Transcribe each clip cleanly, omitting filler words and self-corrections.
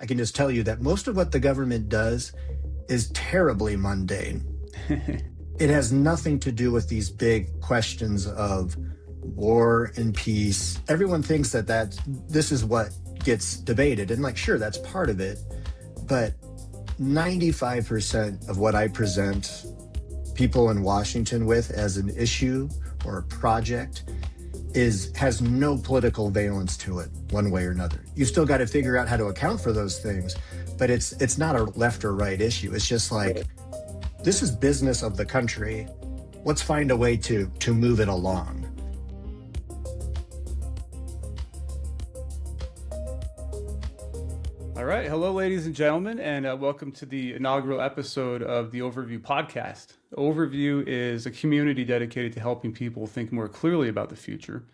I can just tell you that most of what the government does is terribly mundane. It has nothing to do with these big questions of war and peace. Everyone thinks that this is what gets debated. And like, sure, that's part of it. But 95% of what I present people in Washington with as an issue or a project has no political valence to it one way or another. You still got to figure out how to account for those things, but it's not a left or right issue. It's just like, this is business of the country. Let's find a way to move it along. All right. Hello, ladies and gentlemen, and welcome to the inaugural episode of the Overview podcast. Overview is a community dedicated to helping people think more clearly about the future.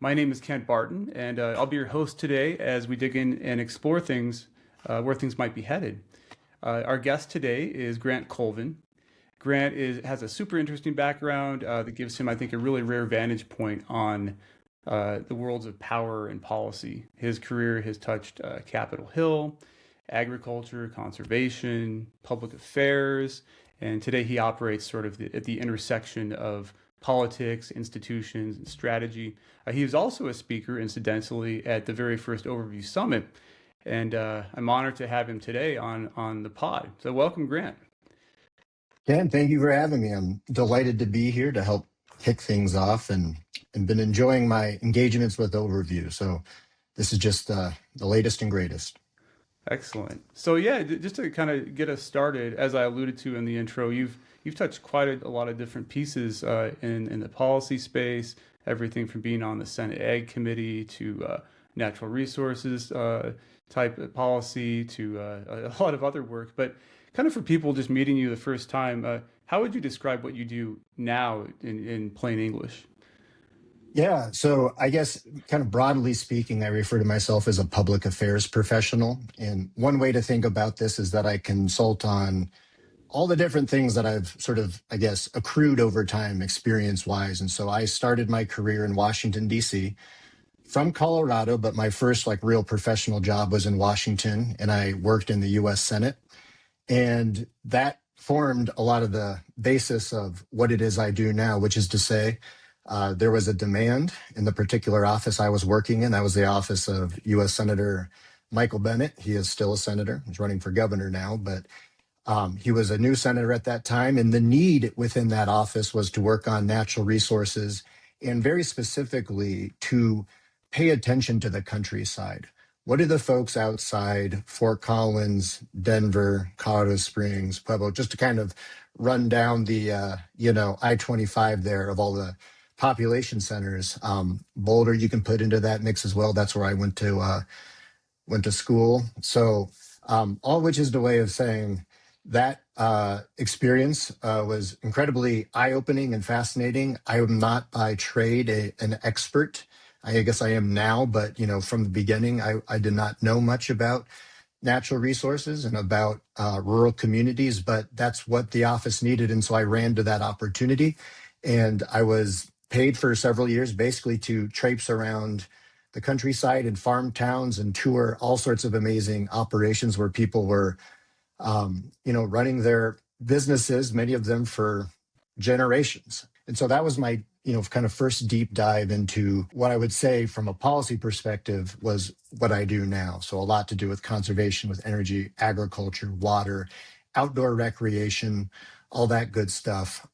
My name is Kent Barton, and I'll be your host today as we dig in and explore things, where things might be headed. Our guest today is Grant Colvin. Grant has a super interesting background that gives him, I think, a really rare vantage point on the worlds of power and policy. His career has touched Capitol Hill, agriculture, conservation, public affairs, and today he operates sort of at the intersection of politics, institutions, and strategy. He was also a speaker, incidentally, at the very first Overview Summit, and I'm honored to have him today on the pod. So welcome, Grant. Ken, thank you for having me. I'm delighted to be here to help kick things off and been enjoying my engagements with Overview. So this is just the latest and greatest. Excellent. So yeah, just to kind of get us started, as I alluded to in the intro, you've touched quite a lot of different pieces in the policy space, everything from being on the Senate Ag Committee to natural resources type of policy to a lot of other work. But kind of for people just meeting you the first time, how would you describe what you do now in plain English? Yeah, so I guess kind of broadly speaking, I refer to myself as a public affairs professional. And one way to think about this is that I consult on all the different things that I've sort of, I guess, accrued over time experience-wise. And so I started my career in Washington, D.C. from Colorado, but my first like real professional job was in Washington, and I worked in the U.S. Senate. And that formed a lot of the basis of what it is I do now, which is to say, there was a demand in the particular office I was working in. That was the office of U.S. Senator Michael Bennet. He is still a senator. He's running for governor now, but he was a new senator at that time. And the need within that office was to work on natural resources and very specifically to pay attention to the countryside. What do the folks outside Fort Collins, Denver, Colorado Springs, Pueblo, just to kind of run down the, I-25 there of all the population centers. Boulder, you can put into that mix as well. That's where I went to school. So all which is the way of saying that experience was incredibly eye-opening and fascinating. I am not by trade an expert. I guess I am now, but from the beginning, I did not know much about natural resources and about rural communities, but that's what the office needed. And so I ran to that opportunity, and I was paid for several years basically to traipse around the countryside and farm towns and tour all sorts of amazing operations where people were, running their businesses, many of them for generations. And so that was my, kind of first deep dive into what I would say from a policy perspective was what I do now. So a lot to do with conservation, with energy, agriculture, water, outdoor recreation, all that good stuff.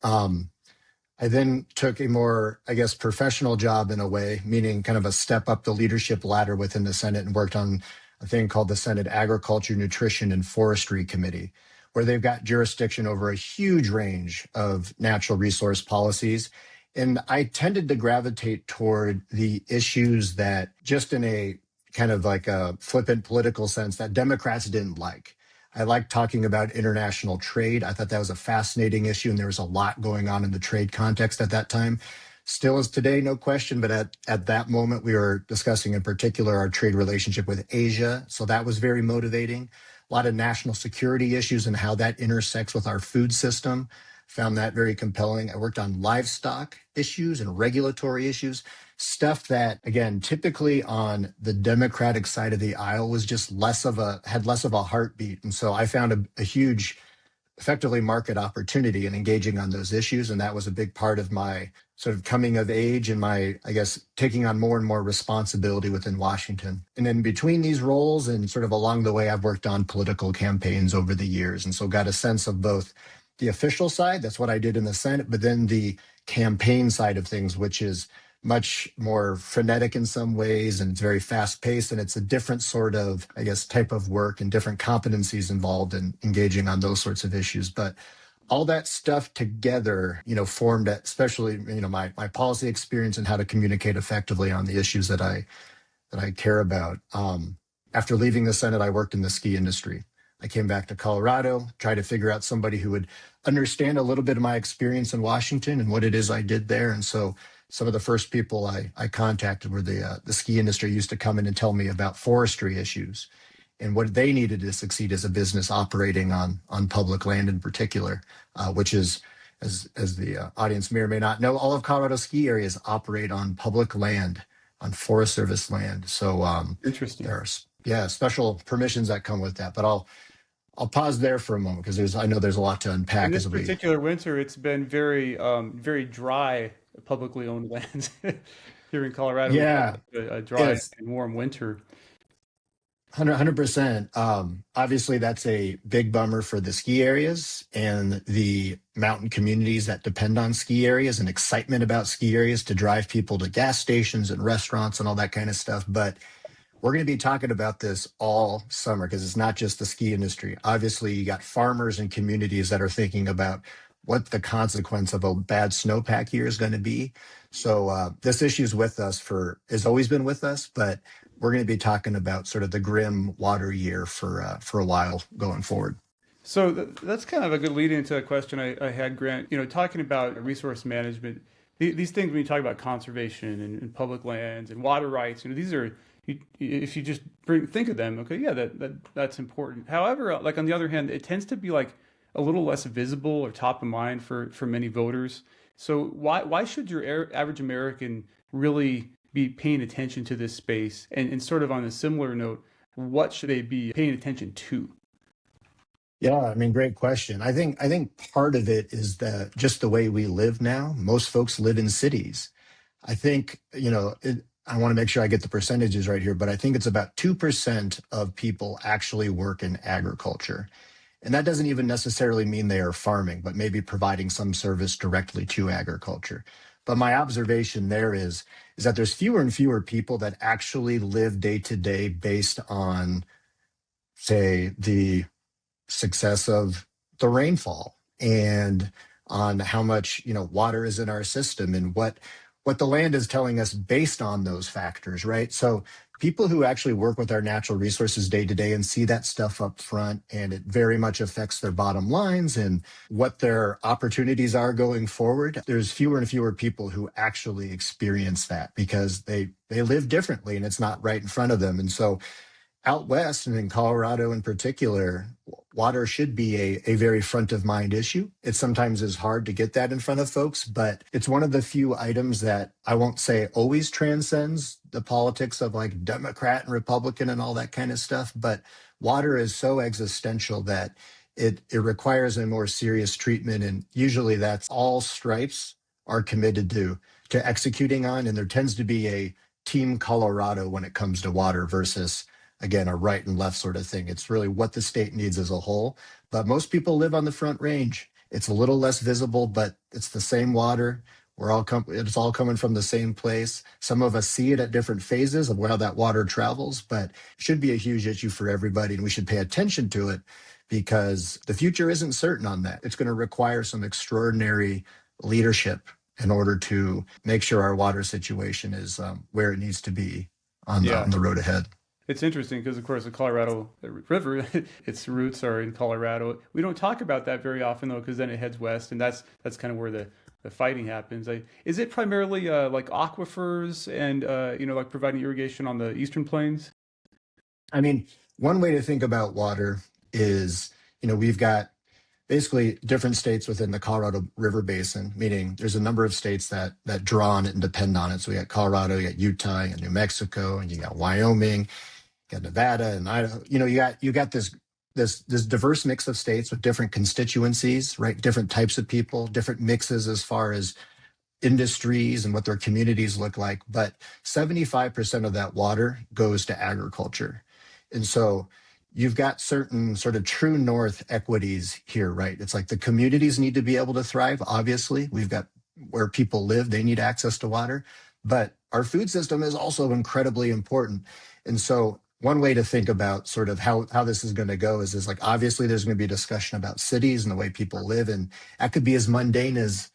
I then took a more, I guess, professional job in a way, meaning kind of a step up the leadership ladder within the Senate, and worked on a thing called the Senate Agriculture, Nutrition, and Forestry Committee, where they've got jurisdiction over a huge range of natural resource policies. And I tended to gravitate toward the issues that, just in a kind of like a flippant political sense, that Democrats didn't like. I liked talking about international trade. I thought that was a fascinating issue, and there was a lot going on in the trade context at that time. Still is today, no question, but at that moment, we were discussing in particular our trade relationship with Asia. So that was very motivating. A lot of national security issues and how that intersects with our food system. found that very compelling. I worked on livestock issues and regulatory issues, stuff that, again, typically on the Democratic side of the aisle was just had less of a heartbeat. And so I found a huge effectively market opportunity and engaging on those issues. And that was a big part of my sort of coming of age and my, I guess, taking on more and more responsibility within Washington. And in between these roles and sort of along the way, I've worked on political campaigns over the years. And so got a sense of both the official side, that's what I did in the Senate, but then the campaign side of things, which is much more frenetic in some ways, and it's very fast paced, and it's a different sort of, I guess, type of work and different competencies involved in engaging on those sorts of issues. But all that stuff together, formed especially, my policy experience and how to communicate effectively on the issues that I care about. After leaving the Senate, I worked in the ski industry. I came back to Colorado, tried to figure out somebody who would understand a little bit of my experience in Washington and what it is I did there. And so some of the first people I contacted were the ski industry used to come in and tell me about forestry issues and what they needed to succeed as a business operating on public land in particular, which is, as the audience may or may not know, all of Colorado ski areas operate on public land, on Forest Service land. So Interesting. there are special permissions that come with that. But I'll pause there for a moment because I know there's a lot to In unpack this as we. particular winter, it's been very dry, publicly owned lands. Here in Colorado, we've had Yeah, a dry it's and warm winter. 100%. Obviously, that's a big bummer for the ski areas and the mountain communities that depend on ski areas and excitement about ski areas to drive people to gas stations and restaurants and all that kind of stuff. But we're going to be talking about this all summer because it's not just the ski industry. Obviously, you got farmers and communities that are thinking about what the consequence of a bad snowpack year is going to be. So this issue is with us has always been with us, but we're going to be talking about sort of the grim water year for a while going forward. So that's kind of a good lead into a question I had, Grant. Talking about resource management, these things when you talk about conservation and public lands and water rights, these are if you just think of them, okay, yeah, that's important. However, like on the other hand, it tends to be like a little less visible or top of mind for many voters. So why should your average American really be paying attention to this space? And sort of on a similar note, what should they be paying attention to? Yeah, I mean, great question. I think part of it is just the way we live now. Most folks live in cities. I think, I want to make sure I get the percentages right here, but I think it's about 2% of people actually work in agriculture. And that doesn't even necessarily mean they are farming, but maybe providing some service directly to agriculture. But my observation there is that there's fewer and fewer people that actually live day to day based on, say, the success of the rainfall and on how much water is in our system and what the land is telling us based on those factors, right? So people who actually work with our natural resources day to day and see that stuff up front, and it very much affects their bottom lines and what their opportunities are going forward, there's fewer and fewer people who actually experience that because they live differently and it's not right in front of them. And so out west and in Colorado in particular, water should be a very front of mind issue. It sometimes is hard to get that in front of folks, but it's one of the few items that I won't say always transcends the politics of like Democrat and Republican and all that kind of stuff. But water is so existential that it requires a more serious treatment. And usually that's all stripes are committed to executing on. And there tends to be a team Colorado when it comes to water versus again, a right and left sort of thing. It's really what the state needs as a whole. But most people live on the Front Range. It's a little less visible, but it's the same water. It's all coming from the same place. Some of us see it at different phases of where that water travels, but it should be a huge issue for everybody, and we should pay attention to it because the future isn't certain on that. It's going to require some extraordinary leadership in order to make sure our water situation is where it needs to be Yeah. on the road ahead. It's interesting because, of course, the Colorado River, its roots are in Colorado. We don't talk about that very often, though, because then it heads west, and that's kind of where the fighting happens. Is it primarily like aquifers and like providing irrigation on the eastern plains? I mean, one way to think about water is, we've got basically different states within the Colorado River Basin, meaning there's a number of states that draw on it and depend on it. So we got Colorado, you got Utah, you got New Mexico, and you got Wyoming, you got Nevada, and Idaho. You got this diverse mix of states with different constituencies, right? Different types of people, different mixes as far as industries and what their communities look like. But 75% of that water goes to agriculture. And so you've got certain sort of true north equities here, right? It's like the communities need to be able to thrive. Obviously, we've got where people live, they need access to water. But our food system is also incredibly important. And so one way to think about sort of how this is going to go is like obviously there's going to be a discussion about cities and the way people live. And that could be as mundane as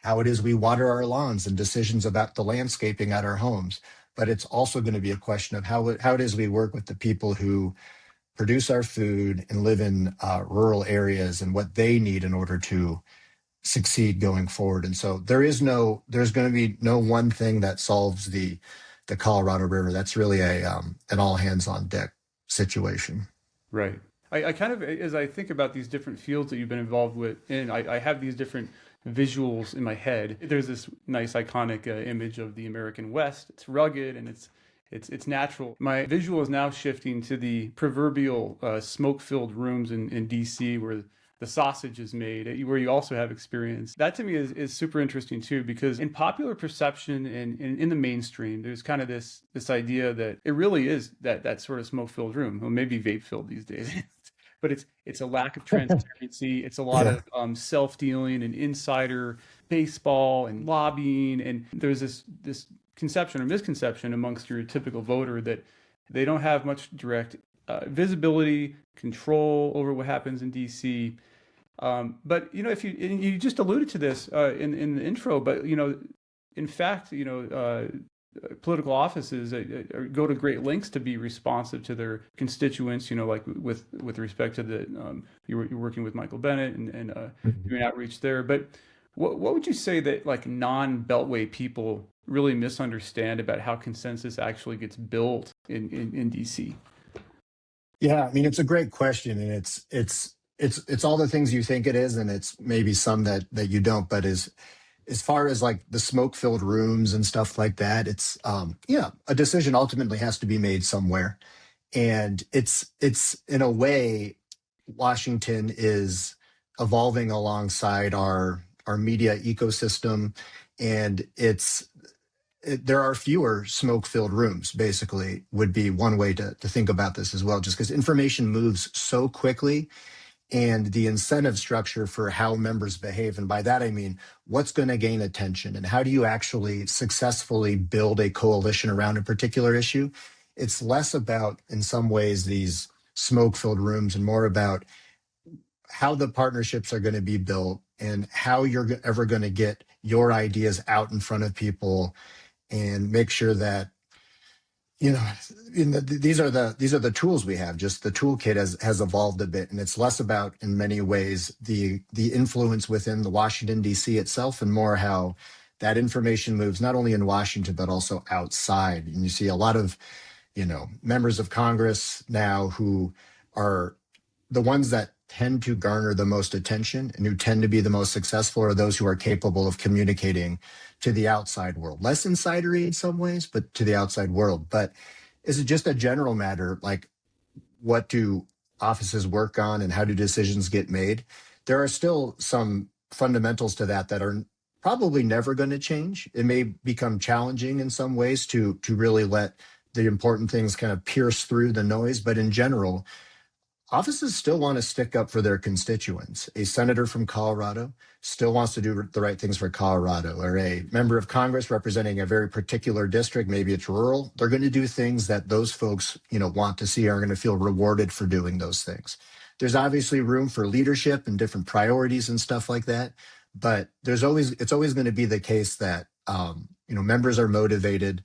how it is we water our lawns and decisions about the landscaping at our homes. But it's also going to be a question of how it is we work with the people who produce our food and live in rural areas and what they need in order to succeed going forward. And so there's going to be no one thing that solves the Colorado River. That's really an all hands on deck situation. Right. I kind of, as I think about these different fields that you've been involved with, and I have these different visuals in my head. There's this nice iconic image of the American West. It's rugged and it's natural. My visual is now shifting to the proverbial smoke-filled rooms in DC where the sausage is made, where you also have experience. That to me is super interesting too, because in popular perception and in the mainstream, there's kind of this idea that it really is that sort of smoke-filled room, or maybe vape-filled these days. But it's a lack of transparency. It's a lot Yeah. of self-dealing and insider baseball and lobbying. And there's this conception or misconception amongst your typical voter that they don't have much direct visibility, control over what happens in DC. But if you just alluded to this in the intro, but in fact, political offices go to great lengths to be responsive to their constituents. Like with respect to the you're working with Michael Bennett and doing outreach there. But what would you say that like non-Beltway people really misunderstand about how consensus actually gets built in DC? Yeah, I mean it's a great question, and it's all the things you think it is, and it's maybe some that you don't. But as far as like the smoke filled rooms and stuff like that, it's a decision ultimately has to be made somewhere, and it's in a way Washington is evolving alongside our media ecosystem, and there are fewer smoke filled rooms, basically, would be one way to think about this as well, just because information moves so quickly and the incentive structure for how members behave. And by that, I mean, what's going to gain attention and how do you actually successfully build a coalition around a particular issue? It's less about, in some ways, these smoke filled rooms and more about how the partnerships are going to be built and how you're ever going to get your ideas out in front of people and make sure that these are the tools we have. Just the toolkit has evolved a bit, and it's less about, in many ways, the influence within the Washington D.C. itself, and more how that information moves not only in Washington but also outside. And you see a lot of members of Congress now who are the ones that tend to garner the most attention and who tend to be the most successful are those who are capable of communicating to the outside world. Less insidery in some ways, but to the outside world. But is it just a general matter, like what do offices work on and how do decisions get made? There are still some fundamentals to that are probably never going to change. It may become challenging in some ways to really let the important things kind of pierce through the noise. But in general, offices still want to stick up for their constituents. A senator from Colorado still wants to do the right things for Colorado, or a member of Congress representing a very particular district, maybe it's rural. They're going to do things that those folks, want to see, are going to feel rewarded for doing those things. There's obviously room for leadership and different priorities and stuff like that, but it's always going to be the case that members are motivated.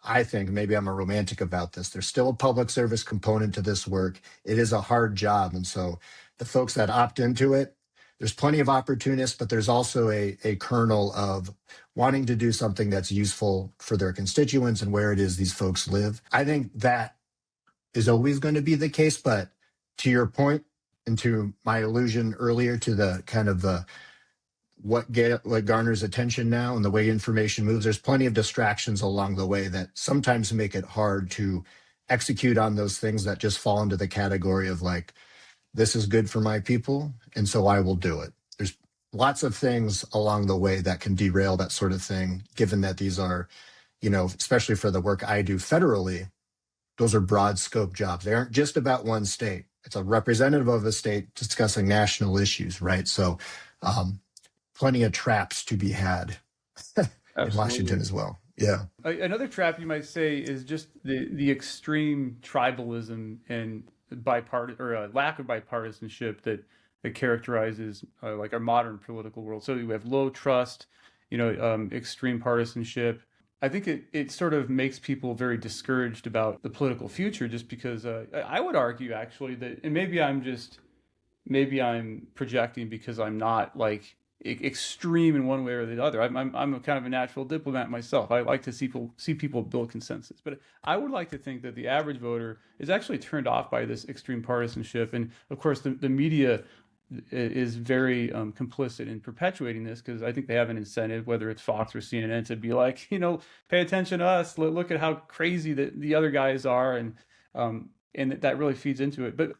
I think maybe I'm a romantic about this. There's still a public service component to this work. It is a hard job. And so the folks that opt into it, there's plenty of opportunists, but there's also a kernel of wanting to do something that's useful for their constituents and where it is these folks live. I think that is always going to be the case. But to your point, into my allusion earlier to the kind of the what garners attention now and the way information moves, there's plenty of distractions along the way that sometimes make it hard to execute on those things that just fall into the category of like, this is good for my people, and so I will do it. There's lots of things along the way that can derail that sort of thing, given that these are, especially for the work I do federally, those are broad scope jobs. They aren't just about one state. It's a representative of a state discussing national issues, right? So plenty of traps to be had in Washington Absolutely. as well. Yeah. Another trap you might say is just the extreme tribalism and bipartisan or lack of bipartisanship that characterizes like our modern political world. So we have low trust, extreme partisanship. I think it sort of makes people very discouraged about the political future, just because I would argue actually that, and maybe I'm projecting because I'm not like extreme in one way or the other. I'm a kind of a natural diplomat myself. I like to see people build consensus, but I would like to think that the average voter is actually turned off by this extreme partisanship, and of course the media is very complicit in perpetuating this, because I think they have an incentive, whether it's Fox or CNN, to be like, pay attention to us. Look at how crazy the other guys are, and that really feeds into it. But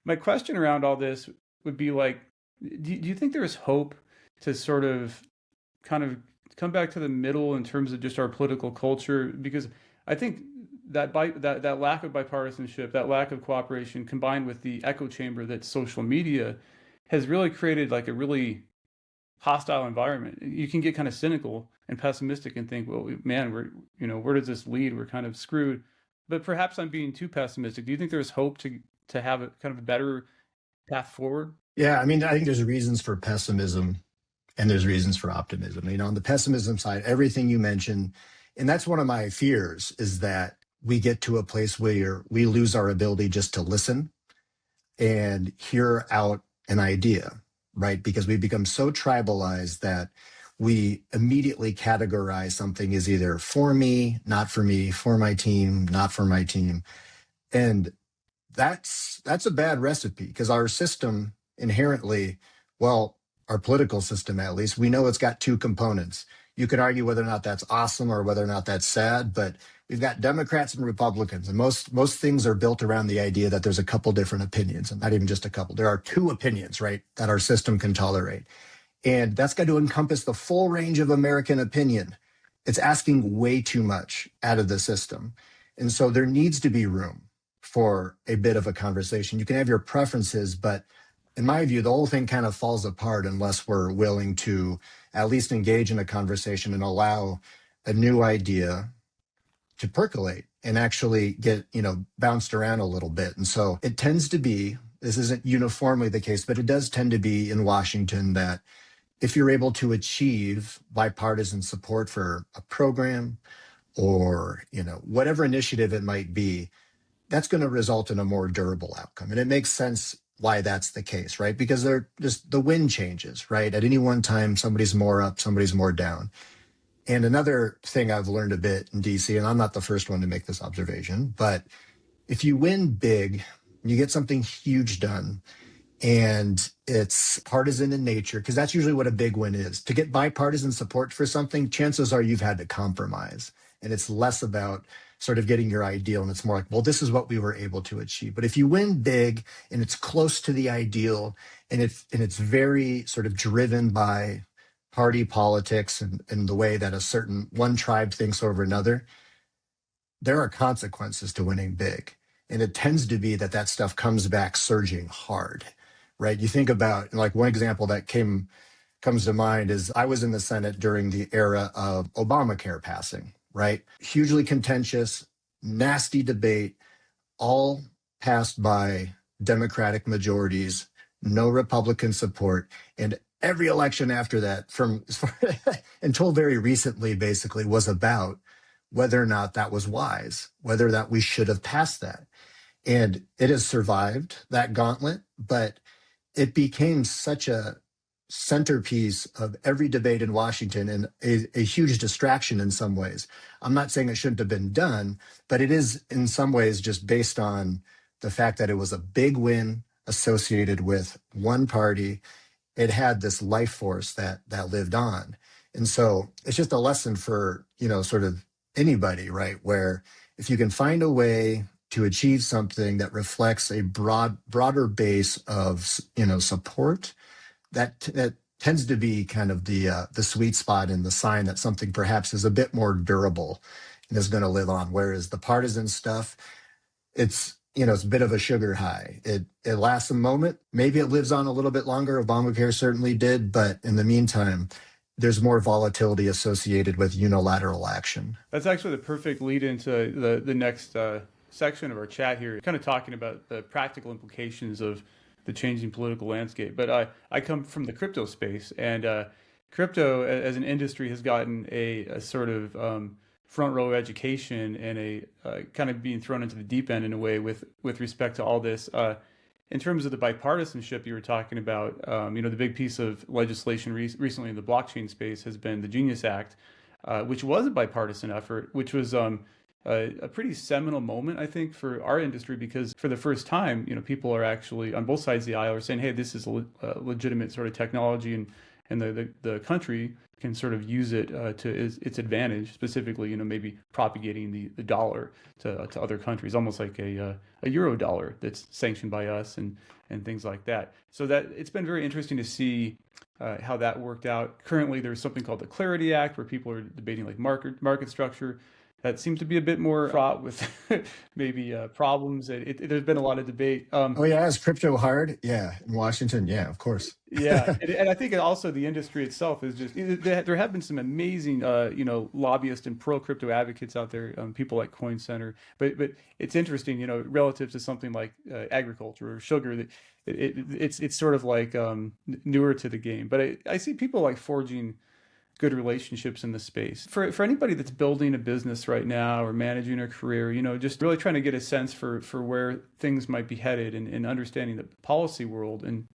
my question around all this would be like, do you think there is hope to sort of kind of come back to the middle in terms of just our political culture? Because I think that lack of bipartisanship, that lack of cooperation, combined with the echo chamber that's social media, has really created like a really hostile environment. You can get kind of cynical and pessimistic and think, well, man, where does this lead? We're kind of screwed. But perhaps I'm being too pessimistic. Do you think there's hope to have a kind of a better path forward? Yeah. I mean, I think there's reasons for pessimism and there's reasons for optimism. On the pessimism side, everything you mentioned, and that's one of my fears, is that we get to a place where we lose our ability just to listen and hear out an idea, right? Because we become so tribalized that we immediately categorize something as either for me, not for me, for my team, not for my team. And that's a bad recipe, because our system inherently, well, our political system at least, we know it's got two components. You could argue whether or not that's awesome or whether or not that's sad, but we've got Democrats and Republicans, and most things are built around the idea that there's a couple different opinions, and not even just a couple. There are two opinions, right, that our system can tolerate. And that's got to encompass the full range of American opinion. It's asking way too much out of the system. And so there needs to be room for a bit of a conversation. You can have your preferences, but in my view, the whole thing kind of falls apart unless we're willing to at least engage in a conversation and allow a new idea to percolate and actually get, bounced around a little bit. And so it tends to be, this isn't uniformly the case, but it does tend to be in Washington that if you're able to achieve bipartisan support for a program or, whatever initiative it might be, that's going to result in a more durable outcome. And it makes sense why that's the case, right? Because they're just, the wind changes, right? At any one time, somebody's more up, somebody's more down. And another thing I've learned a bit in DC, and I'm not the first one to make this observation, but if you win big, you get something huge done, and it's partisan in nature, because that's usually what a big win is. To get bipartisan support for something, chances are you've had to compromise. And it's less about sort of getting your ideal, and it's more like, well, this is what we were able to achieve. But if you win big and it's close to the ideal, and it's very sort of driven by party politics and the way that a certain one tribe thinks over another, there are consequences to winning big. And it tends to be that stuff comes back surging hard, right? You think about, like, one example that comes to mind is I was in the Senate during the era of Obamacare passing, right? Hugely contentious, nasty debate, all passed by Democratic majorities, no Republican support. And every election after that, from until very recently, basically was about whether or not that was wise, whether that we should have passed that. And it has survived that gauntlet, but it became such a centerpiece of every debate in Washington and a huge distraction in some ways. I'm not saying it shouldn't have been done, but it is in some ways just based on the fact that it was a big win, associated with one party, it had this life force that lived on. And so it's just a lesson for, sort of anybody, right? Where if you can find a way to achieve something that reflects a broader base of, support, that tends to be kind of the sweet spot and the sign that something perhaps is a bit more durable and is going to live on. Whereas the partisan stuff, it's a bit of a sugar high. It lasts a moment. Maybe it lives on a little bit longer. Obamacare certainly did, but in the meantime, there's more volatility associated with unilateral action. That's actually the perfect lead into the next section of our chat here, kind of talking about the practical implications of the changing political landscape. But I come from the crypto space, and crypto as an industry has gotten a sort of front row education and a kind of being thrown into the deep end in a way with respect to all this. In terms of the bipartisanship you were talking about, the big piece of legislation recently in the blockchain space has been the Genius Act, which was a bipartisan effort, which was a pretty seminal moment, I think, for our industry, because for the first time, people are actually on both sides of the aisle are saying, hey, this is a legitimate sort of technology, and the country can sort of use it to its advantage, specifically, maybe propagating the dollar to other countries, almost like a euro dollar that's sanctioned by us and things like that. So that it's been very interesting to see how that worked out. Currently, there's something called the Clarity Act, where people are debating like market structure. That seems to be a bit more fraught with maybe problems. There's been a lot of debate. Oh yeah, is crypto hard? Yeah, in Washington, yeah, of course. Yeah, and I think also the industry itself is just there have been some amazing lobbyists and pro crypto advocates out there, people like Coin Center. But it's interesting, relative to something like agriculture or sugar, that it's sort of like newer to the game. But I see people like forging good relationships in the space. For anybody that's building a business right now or managing a career, just really trying to get a sense for where things might be headed, and understanding the policy world, and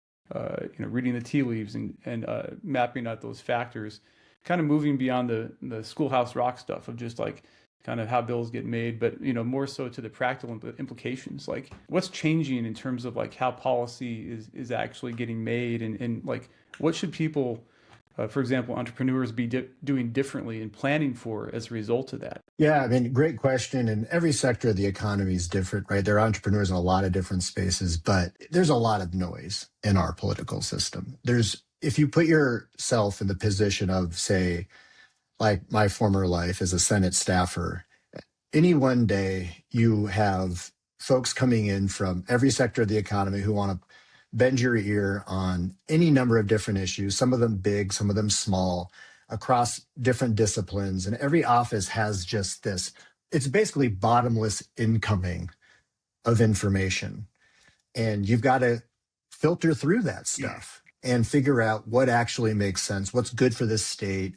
reading the tea leaves, and mapping out those factors, kind of moving beyond the schoolhouse rock stuff of just like kind of how bills get made, but more so to the practical implications, like what's changing in terms of like how policy is actually getting made, and like what should people, for example, entrepreneurs be doing differently and planning for as a result of that? Yeah, I mean, great question. And every sector of the economy is different, right? There are entrepreneurs in a lot of different spaces, but there's a lot of noise in our political system. If you put yourself in the position of, say, like my former life as a Senate staffer, any one day you have folks coming in from every sector of the economy who want to bend your ear on any number of different issues, some of them big, some of them small, across different disciplines. And every office has just this, it's basically bottomless incoming of information. And you've got to filter through that stuff and figure out what actually makes sense, what's good for this state.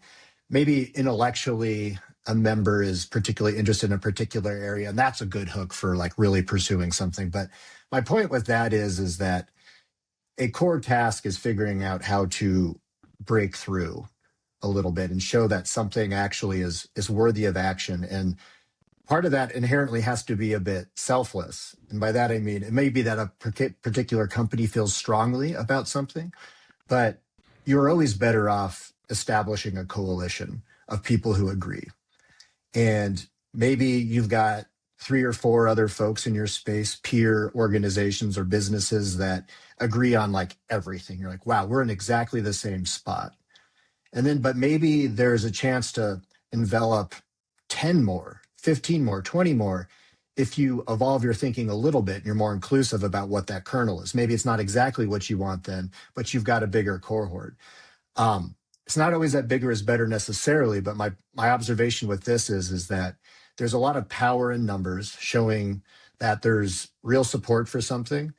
Maybe intellectually, a member is particularly interested in a particular area, and that's a good hook for like really pursuing something. But my point with that is that a core task is figuring out how to break through a little bit and show that something actually is worthy of action. And part of that inherently has to be a bit selfless. And by that, I mean, it may be that a particular company feels strongly about something, but you're always better off establishing a coalition of people who agree. And maybe you've got 3 or 4 other folks in your space, peer organizations or businesses that agree on like everything. You're like, wow, we're in exactly the same spot. And then, but maybe there's a chance to envelop 10 more, 15 more, 20 more, if you evolve your thinking a little bit and you're more inclusive about what that kernel is. Maybe it's not exactly what you want then, but you've got a bigger cohort. It's not always that bigger is better necessarily, but my observation with this is that there's a lot of power in numbers showing that there's real support for something.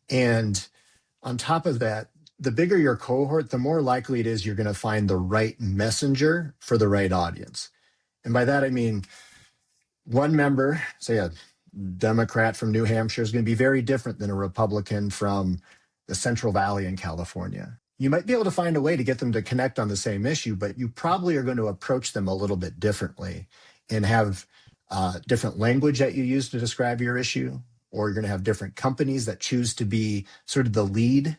And on top of that, the bigger your cohort, the more likely it is you're going to find the right messenger for the right audience. And by that, I mean, one member, say a Democrat from New Hampshire, is going to be very different than a Republican from the Central Valley in California. You might be able to find a way to get them to connect on the same issue, but you probably are going to approach them a little bit differently and have different language that you use to describe your issue, or you're going to have different companies that choose to be sort of the lead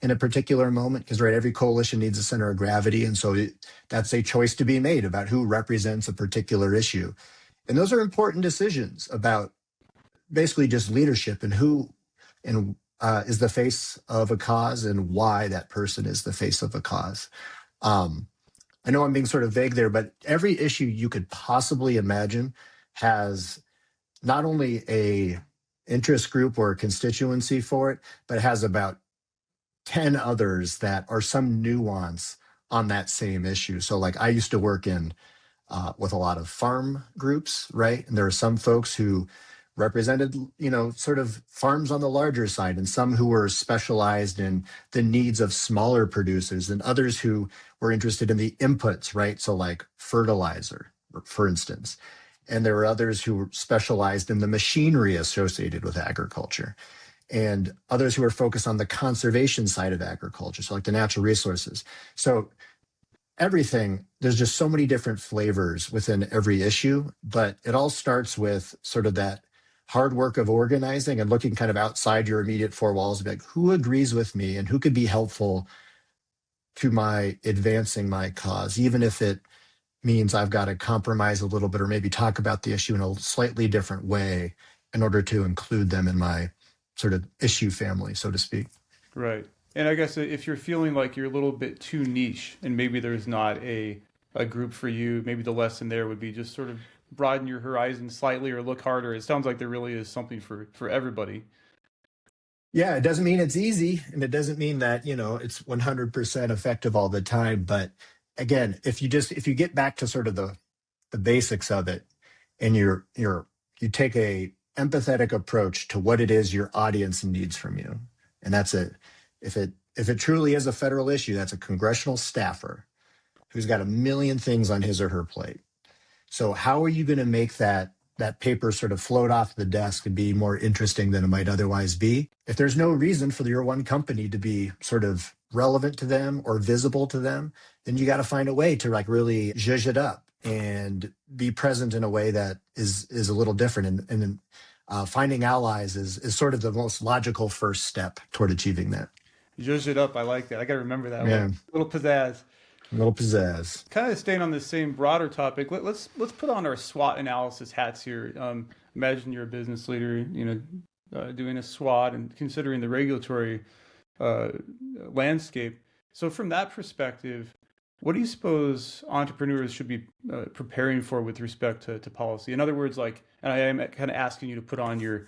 in a particular moment, because right, every coalition needs a center of gravity, and so that's a choice to be made about who represents a particular issue. And those are important decisions about basically just leadership and who and is the face of a cause and why that person is the face of a cause. um, I know I'm being sort of vague there, but every issue you could possibly imagine has not only a interest group or a constituency for it, but it has about 10 others that are some nuance on that same issue. So like I used to work in with a lot of farm groups, right? And there are some folks who represented, sort of farms on the larger side, and some who were specialized in the needs of smaller producers, and others who were interested in the inputs, right? So like fertilizer, for instance. And there were others who were specialized in the machinery associated with agriculture, and others who were focused on the conservation side of agriculture, so like the natural resources. So everything, there's just so many different flavors within every issue, but it all starts with sort of that hard work of organizing and looking kind of outside your immediate four walls and be like, who agrees with me and who could be helpful to my advancing my cause, even if it means I've got to compromise a little bit or maybe talk about the issue in a slightly different way in order to include them in my sort of issue family, so to speak. Right. And I guess if you're feeling like you're a little bit too niche and maybe there's not a group for you, maybe the lesson there would be just sort of broaden your horizon slightly or look harder. It sounds like there really is something for everybody. Yeah, it doesn't mean it's easy, and it doesn't mean that, it's 100% effective all the time. But again, if you get back to sort of the basics of it, and you take a empathetic approach to what it is your audience needs from you, and that's it. If it truly is a federal issue, that's a congressional staffer who's got a million things on his or her plate. So how are you going to make that paper sort of float off the desk and be more interesting than it might otherwise be? If there's no reason for your one company to be sort of relevant to them or visible to them, then you got to find a way to like really zhuzh it up and be present in a way that is a little different. And finding allies is sort of the most logical first step toward achieving that. Zhuzh it up. I like that. I got to remember that one. Yeah, A little pizzazz. a little pizzazz. Kind of staying on the same broader topic. Let's put on our SWOT analysis hats here. Imagine you're a business leader, doing a SWOT and considering the regulatory uh, landscape. So from that perspective, what do you suppose entrepreneurs should be preparing for with respect to policy? In other words, like, and I am kind of asking you to put on your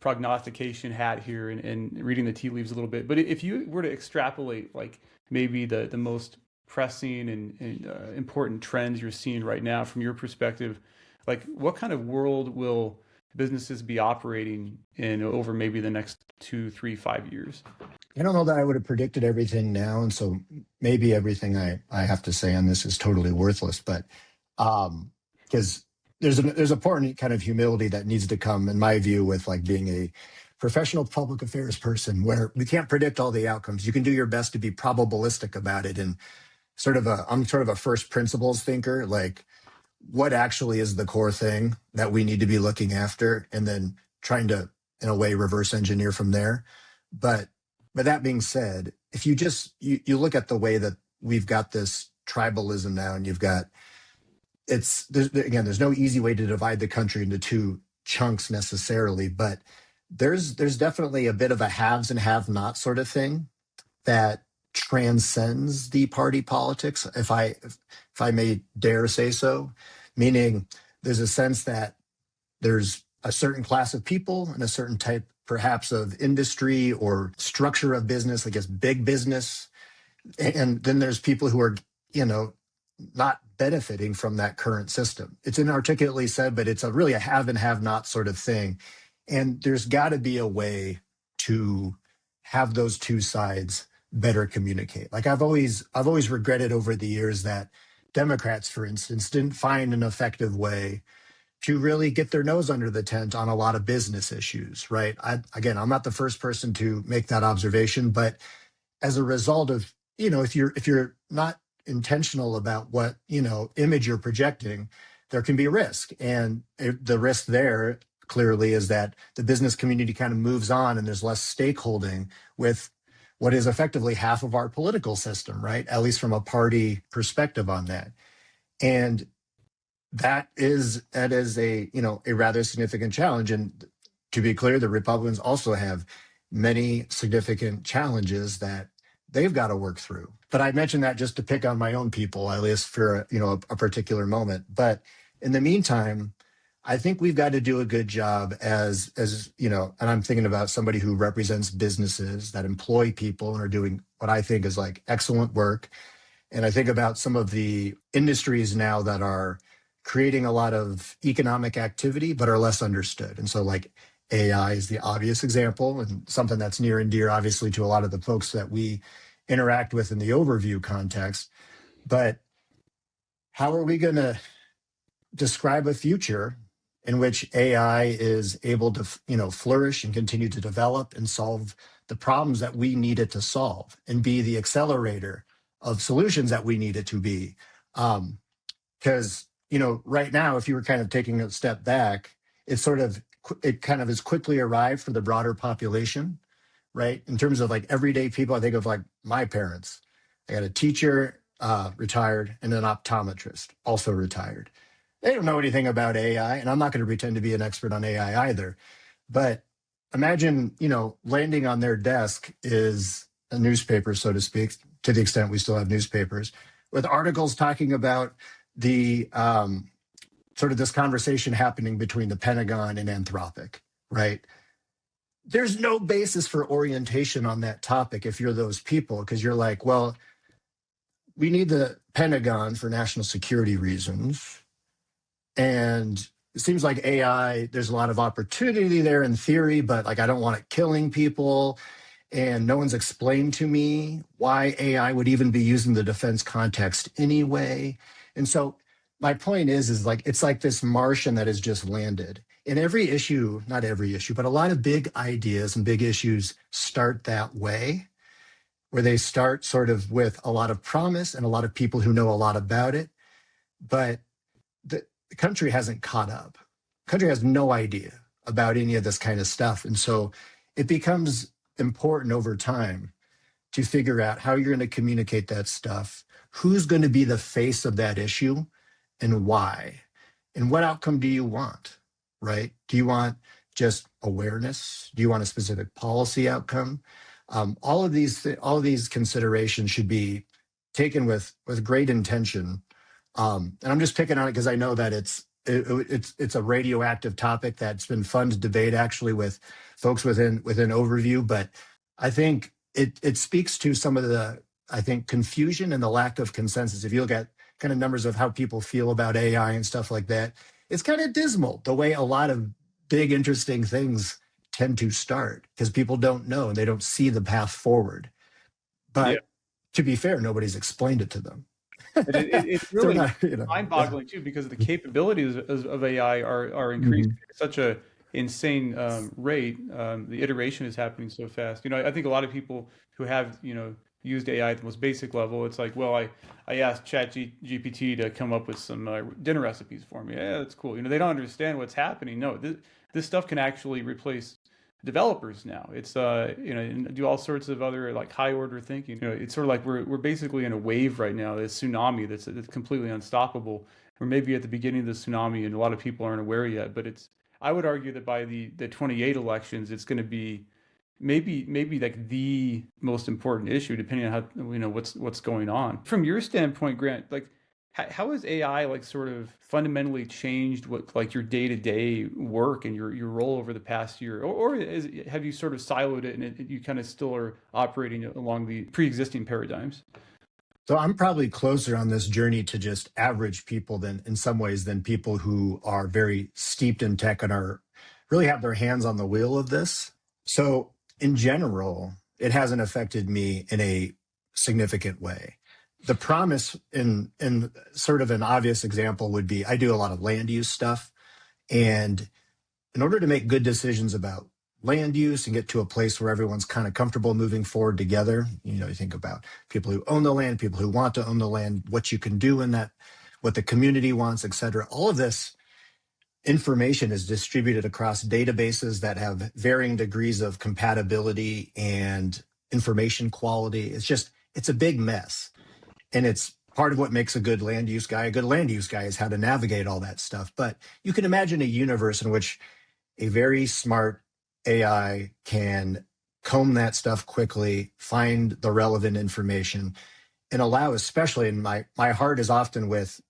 prognostication hat here and reading the tea leaves a little bit. But if you were to extrapolate, like maybe the most pressing and important trends you're seeing right now from your perspective, like what kind of world will businesses be operating in over maybe the next 2, 3, 5 years? I don't know that I would have predicted everything now, and so maybe everything I have to say on this is totally worthless. But because there's a important kind of humility that needs to come, in my view, with like being a professional public affairs person, where we can't predict all the outcomes. You can do your best to be probabilistic about it, and I'm sort of a first principles thinker, like what actually is the core thing that we need to be looking after, and then trying to, in a way, reverse engineer from there. But that being said, if you look at the way that we've got this tribalism now, and you've got there's no easy way to divide the country into two chunks necessarily, but there's definitely a bit of a haves and have not sort of thing that transcends the party politics, if I may dare say so. Meaning there's a sense that there's a certain class of people and a certain type perhaps of industry or structure of business, I guess big business. And then there's people who are, not benefiting from that current system. It's inarticulately said, but it's really a have and have not sort of thing. And there's got to be a way to have those two sides better communicate. Like I've always regretted over the years that Democrats, for instance, didn't find an effective way to really get their nose under the tent on a lot of business issues, right? I'm not the first person to make that observation, but as a result of, if you're not intentional about what, image you're projecting, there can be risk. And the risk there clearly is that the business community kind of moves on and there's less stakeholding with what is effectively half of our political system, right? At least from a party perspective on that. And that is a rather significant challenge. And to be clear, the Republicans also have many significant challenges that they've got to work through. But I mentioned that just to pick on my own people, at least for a particular moment. But in the meantime, I think we've got to do a good job as and I'm thinking about somebody who represents businesses that employ people and are doing what I think is like excellent work. And I think about some of the industries now that are creating a lot of economic activity, but are less understood. And so like AI is the obvious example and something that's near and dear, obviously, to a lot of the folks that we interact with in the overview context. But how are we going to describe a future in which AI is able to, flourish and continue to develop and solve the problems that we need it to solve and be the accelerator of solutions that we need it to be? Because, right now, if you were kind of taking a step back, it kind of is quickly arrived for the broader population, right? In terms of like everyday people, I think of like my parents. I got a teacher, retired, and an optometrist, also retired. They don't know anything about AI, and I'm not going to pretend to be an expert on AI either. But imagine, landing on their desk is a newspaper, so to speak, to the extent we still have newspapers, with articles talking about the sort of this conversation happening between the Pentagon and Anthropic, right? There's no basis for orientation on that topic if you're those people, because you're like, well, we need the Pentagon for national security reasons. And it seems like AI, there's a lot of opportunity there in theory, but like I don't want it killing people. And no one's explained to me why AI would even be used in the defense context anyway. And so my point is like, it's like this Martian that has just landed. And every issue, not every issue, but a lot of big ideas and big issues start that way, where they start sort of with a lot of promise and a lot of people who know a lot about it. But the country hasn't caught up. The country has no idea about any of this kind of stuff. And so it becomes important over time to figure out how you're going to communicate that stuff, who's going to be the face of that issue, and why, and what outcome do you want, right? Do you want just awareness? Do you want a specific policy outcome? All of these considerations should be taken with great intention. And I'm just picking on it because I know that it's a radioactive topic that's been fun to debate actually with folks within Overview. But I think it speaks to some of the, I think, confusion and the lack of consensus. If you look at kind of numbers of how people feel about AI and stuff like that, it's kind of dismal the way a lot of big, interesting things tend to start because people don't know and they don't see the path forward. But to be fair, nobody's explained it to them. It's really mind-boggling too, because the capabilities of AI are increasing at such a insane rate. The iteration is happening so fast. I think a lot of people who have used AI at the most basic level, it's like, well, I asked GPT to come up with some dinner recipes for me. Yeah, that's cool. They don't understand what's happening. No, this stuff can actually replace developers now. It's and do all sorts of other like high order thinking. It's sort of like we're basically in a wave right now, this tsunami that's completely unstoppable. We're maybe at the beginning of the tsunami and a lot of people aren't aware yet, but I would argue that by the 28 elections it's going to be maybe like the most important issue, depending on how what's going on. From your standpoint, Grant, like how has AI like sort of fundamentally changed what like your day-to-day work and your role over the past year, or have you sort of siloed it and you kind of still are operating along the pre-existing paradigms? So I'm probably closer on this journey to just average people than in some ways than people who are very steeped in tech and are really have their hands on the wheel of this. So in general, it hasn't affected me in a significant way. The promise in sort of an obvious example would be I do a lot of land use stuff. And in order to make good decisions about land use and get to a place where everyone's kind of comfortable moving forward together, you think about people who own the land, people who want to own the land, what you can do in that, what the community wants, et cetera. All of this information is distributed across databases that have varying degrees of compatibility and information quality. It's a big mess. And it's part of what makes a good land use guy. A good land use guy is how to navigate all that stuff. But you can imagine a universe in which a very smart AI can comb that stuff quickly, find the relevant information, and allow, especially in my heart is often with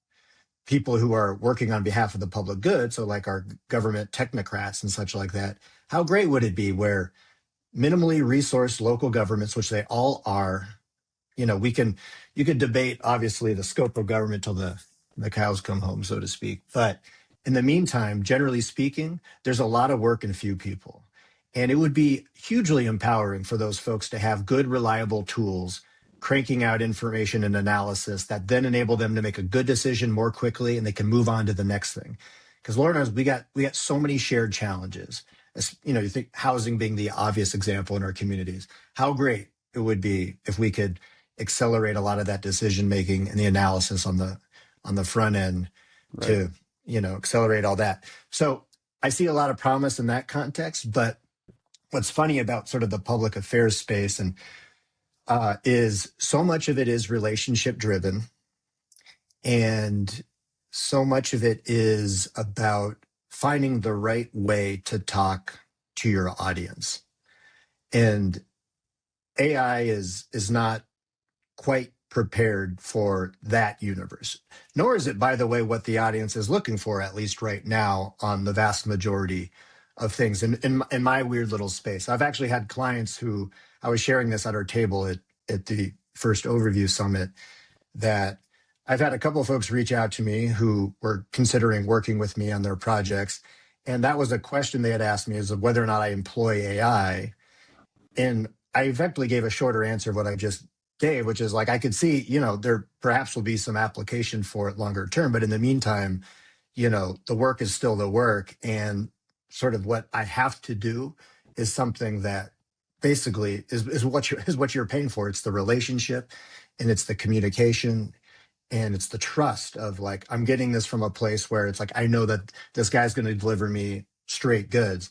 people who are working on behalf of the public good, so like our government technocrats and such like that. How great would it be where minimally resourced local governments, which they all are, you could debate obviously the scope of government till the cows come home, so to speak. But in the meantime, generally speaking, there's a lot of work in few people. And it would be hugely empowering for those folks to have good, reliable tools cranking out information and analysis that then enable them to make a good decision more quickly and they can move on to the next thing. Because Lord knows we got so many shared challenges. You think housing being the obvious example in our communities. How great it would be if we could accelerate a lot of that decision making and the analysis on the front end Right. to accelerate all that. So I see a lot of promise in that context. But what's funny about sort of the public affairs space and is so much of it is relationship driven, and so much of it is about finding the right way to talk to your audience. And AI is not quite prepared for that universe. Nor is it, by the way, what the audience is looking for, at least right now, on the vast majority of things. In my weird little space, I've actually had clients who I was sharing this at our table at the first overview summit, that I've had a couple of folks reach out to me who were considering working with me on their projects. And that was a question they had asked me, is of whether or not I employ AI. And I effectively gave a shorter answer of what I just gave, which is like, I could see, there perhaps will be some application for it longer term. But in the meantime, the work is still the work. And sort of what I have to do is something that basically is what you're paying for. It's the relationship and it's the communication and it's the trust of like, I'm getting this from a place where it's like, I know that this guy's going to deliver me straight goods.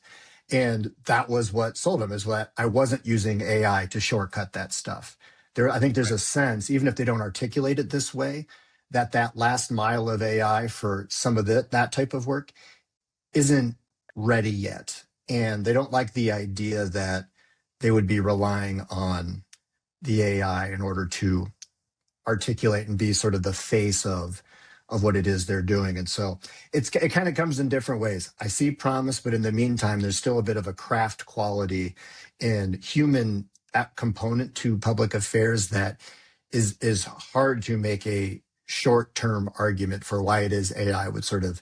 And that was what sold him, is what I wasn't using AI to shortcut that stuff. I think there's a sense, even if they don't articulate it this way, that last mile of AI for some of that type of work isn't ready yet. And they don't like the idea that they would be relying on the AI in order to articulate and be sort of the face of what it is they're doing. And so it kind of comes in different ways. I see promise, but in the meantime, there's still a bit of a craft quality and human component to public affairs that is hard to make a short-term argument for why it is AI would sort of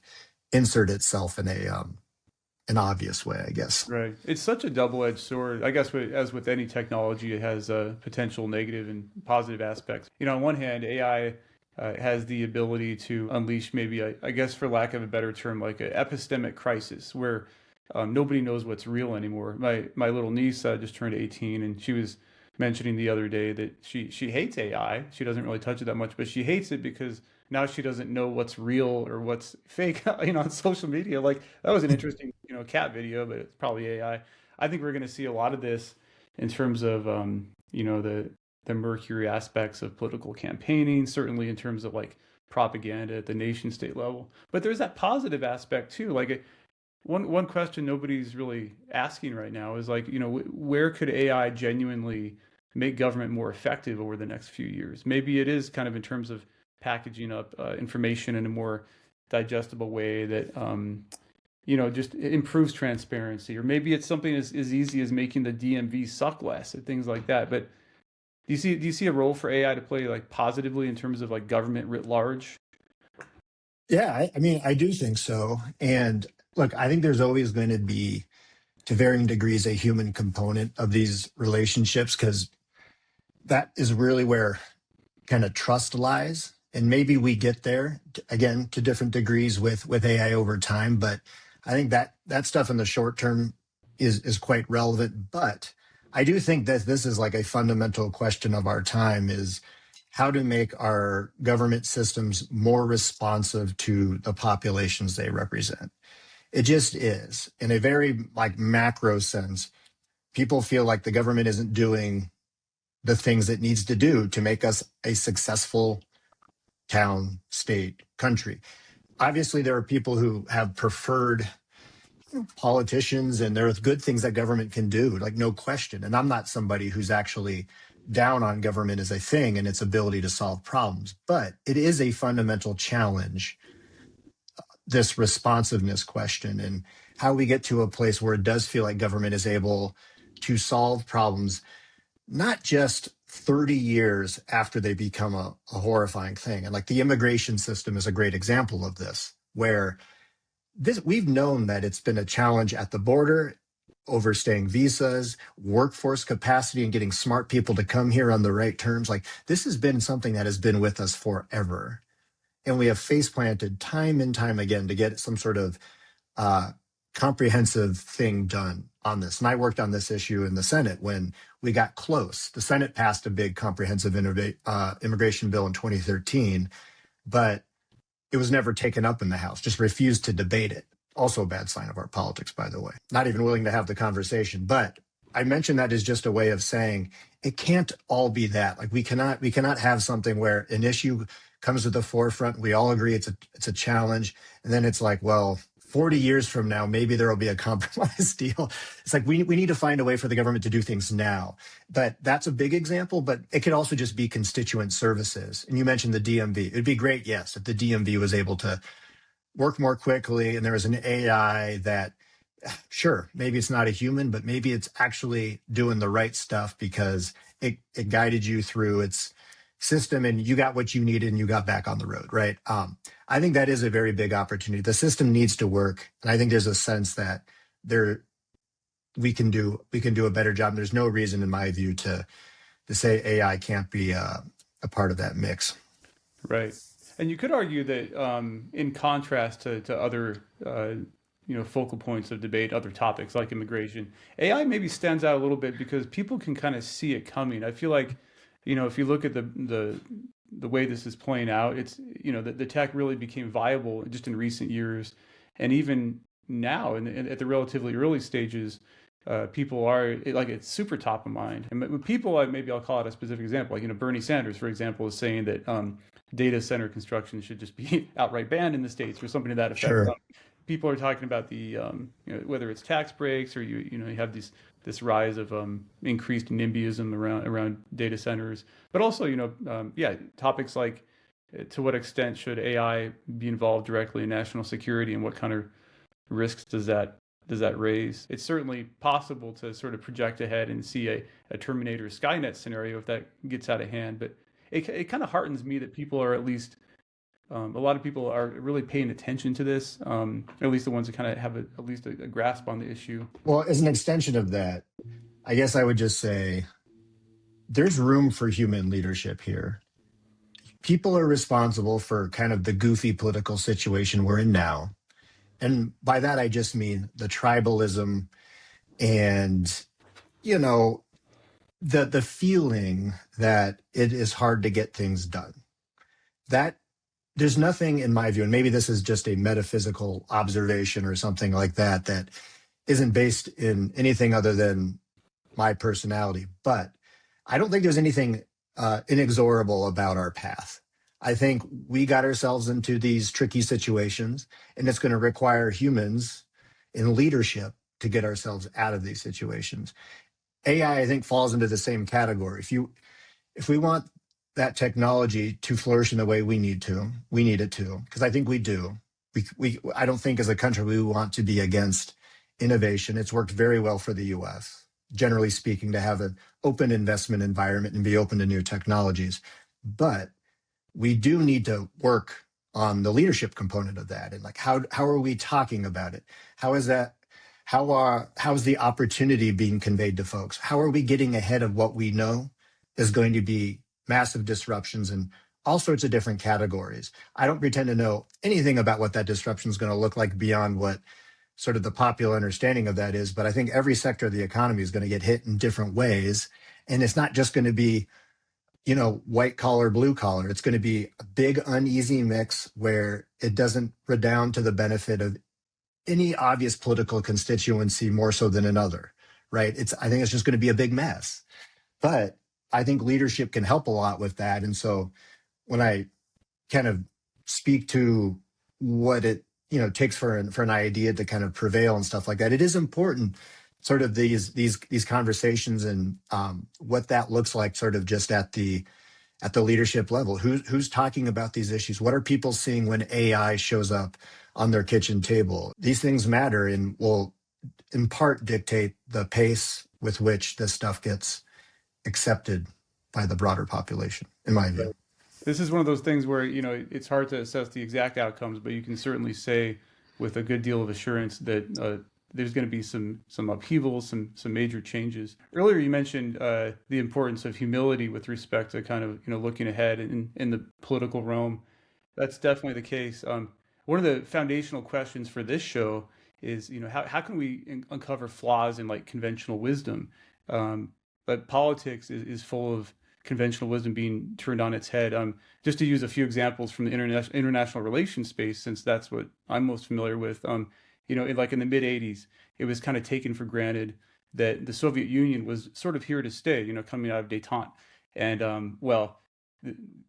insert itself in an obvious way, I guess. Right. It's such a double-edged sword. I guess as with any technology, it has potential negative and positive aspects. On one hand, AI has the ability to unleash maybe, I guess, for lack of a better term, like an epistemic crisis where nobody knows what's real anymore. My little niece just turned 18, and she was mentioning the other day that she hates AI. She doesn't really touch it that much, but she hates it because now she doesn't know what's real or what's fake, on social media. Like that was an interesting, cat video, but it's probably AI. I think we're going to see a lot of this in terms of, the mercury aspects of political campaigning, certainly in terms of like propaganda at the nation state level. But there's that positive aspect too. Like one question nobody's really asking right now is like, where could AI genuinely make government more effective over the next few years? Maybe it is kind of in terms of packaging up information in a more digestible way that just improves transparency, or maybe it's something as easy as making the DMV suck less and things like that. But do you see a role for AI to play like positively in terms of like government writ large? Yeah, I mean, I do think so. And look, I think there's always going to be, to varying degrees, a human component of these relationships, because that is really where kind of trust lies. And maybe we get there again to different degrees with AI over time. But I think that stuff in the short term is quite relevant. But I do think that this is like a fundamental question of our time, is how to make our government systems more responsive to the populations they represent. It just is. In a very like macro sense, people feel like the government isn't doing the things it needs to do to make us a successful town, state, country. Obviously, there are people who have preferred politicians, and there are good things that government can do, like no question. And I'm not somebody who's actually down on government as a thing and its ability to solve problems, but it is a fundamental challenge, this responsiveness question, and how we get to a place where it does feel like government is able to solve problems, not just 30 years after they become a horrifying thing. And like the immigration system is a great example of this, where we've known that it's been a challenge at the border, overstaying visas, workforce capacity, and getting smart people to come here on the right terms. Like this has been something that has been with us forever. And we have face planted time and time again to get some sort of uh, comprehensive thing done on this. And I worked on this issue in the Senate when we got close. The Senate passed a big comprehensive immigration bill in 2013, but it was never taken up in the House, just refused to debate it. Also a bad sign of our politics, by the way. Not even willing to have the conversation. But I mention that as just a way of saying it can't all be that. Like we cannot have something where an issue comes to the forefront. We all agree it's a challenge. And then it's like, well, 40 years from now, maybe there will be a compromise deal. It's like we need to find a way for the government to do things now. But that's a big example, but it could also just be constituent services. And you mentioned the DMV. It'd be great, yes, if the DMV was able to work more quickly and there was an AI that, sure, maybe it's not a human, but maybe it's actually doing the right stuff because it guided you through its system and you got what you needed and you got back on the road, right? I think that is a very big opportunity. The system needs to work, and I think there's a sense that we can do a better job. And there's no reason, in my view, to say AI can't be a part of that mix. Right. And you could argue that in contrast to other focal points of debate, other topics like immigration, AI maybe stands out a little bit because people can kind of see it coming. I feel like, if you look at the way this is playing out, it's the tech really became viable just in recent years, and even now, at the relatively early stages, people are like it's super top of mind. And people, maybe I'll call it a specific example, like Bernie Sanders, for example, is saying that data center construction should just be outright banned in the states or something to that effect. Sure. People are talking about the whether it's tax breaks or you have this rise of increased NIMBYism around data centers, but also topics like to what extent should AI be involved directly in national security and what kind of risks does that raise? It's certainly possible to sort of project ahead and see a Terminator Skynet scenario if that gets out of hand, but it kind of heartens me that people are at least a lot of people are really paying attention to this, at least the ones that kind of have at least a grasp on the issue. Well, as an extension of that, I guess I would just say there's room for human leadership here. People are responsible for kind of the goofy political situation we're in now. And by that, I just mean the tribalism and, the feeling that it is hard to get things done. That there's nothing in my view, and maybe this is just a metaphysical observation or something like that, that isn't based in anything other than my personality. But I don't think there's anything inexorable about our path. I think we got ourselves into these tricky situations, and it's going to require humans in leadership to get ourselves out of these situations. AI, I think, falls into the same category. If we want that technology to flourish in the way we need it to, because I think we do. I don't think as a country we want to be against innovation. It's worked very well for the US, generally speaking, to have an open investment environment and be open to new technologies. But we do need to work on the leadership component of that. And like, how are we talking about it? How is the opportunity being conveyed to folks? How are we getting ahead of what we know is going to be massive disruptions in all sorts of different categories? I don't pretend to know anything about what that disruption is going to look like beyond what sort of the popular understanding of that is. But I think every sector of the economy is going to get hit in different ways. And it's not just going to be, white collar, blue collar. It's going to be a big, uneasy mix where it doesn't redound to the benefit of any obvious political constituency more so than another, right? I think it's just going to be a big mess. But I think leadership can help a lot with that. And so when I kind of speak to what it takes for an idea to kind of prevail and stuff like that, it is important sort of these conversations and what that looks like sort of just at the leadership level. Who's talking about these issues? What are people seeing when AI shows up on their kitchen table? These things matter and will in part dictate the pace with which this stuff gets accepted by the broader population, in my view. This is one of those things where, it's hard to assess the exact outcomes, but you can certainly say with a good deal of assurance that there's going to be some upheaval, some major changes. Earlier, you mentioned the importance of humility with respect to kind of looking ahead in the political realm. That's definitely the case. One of the foundational questions for this show is how can we uncover flaws in like conventional wisdom? But politics is full of conventional wisdom being turned on its head. Just to use a few examples from the international relations space, since that's what I'm most familiar with. Like in the mid '80s, it was kind of taken for granted that the Soviet Union was sort of here to stay. Coming out of détente, and